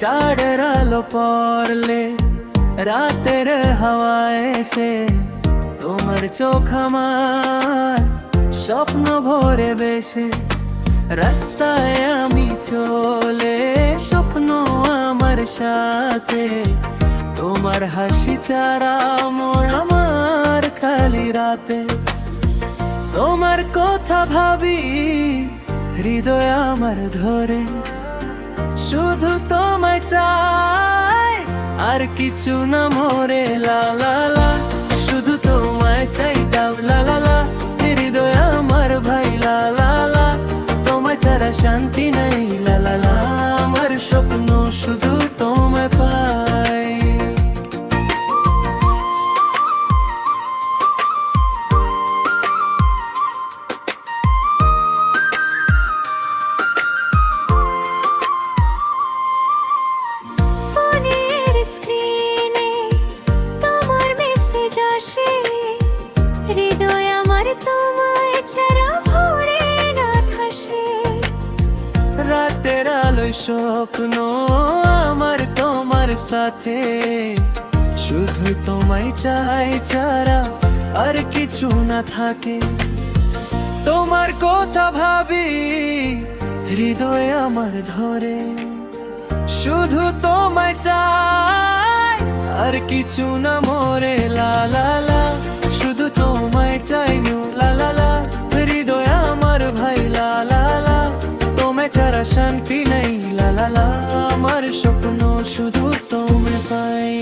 চাঁদের আলো পড়লে রাতের হাওয়ায় এসে তোমার চোখ আমার স্বপ্ন ভরে বেশে রাস্তায় আমি চলে স্বপ্ন আমার সাথে তোমার হাসি ছাড়া মোর আমার খালি রাতে তোমার কথা ভাবি হৃদয় আমার ধরে শুধু তোমায় চাই আর কিছু না মোরে লা লা লা শুধু তোমায় চাই দাও লা লা লা হৃদয় আমার ভাই লা লা লা তোমায় ছাড়া শান্তি নাই লা লা লা আমার স্বপ্ন শুধু তোমায় পাই হৃদয় আমার তোমায় ছাড়া ভরে না থাসে রাতের আলোয় স্বপ্ন আমার তোমার সাথে শুধু তোমায় চাই ছাড়া আর কিছু না থাকে তোমার কথা ভাবি হৃদয় আমার ধরে শুধু তোমায় চাই আর কিছু না মোরে লা লা লা শুধু তোমায় চাই লা লা লা হৃদয় আমার ভাই লা লা লা তোমায় ছাড়া শান্তি নেই লা লা লা আমার স্বপ্ন শুধু তোমায় পাই।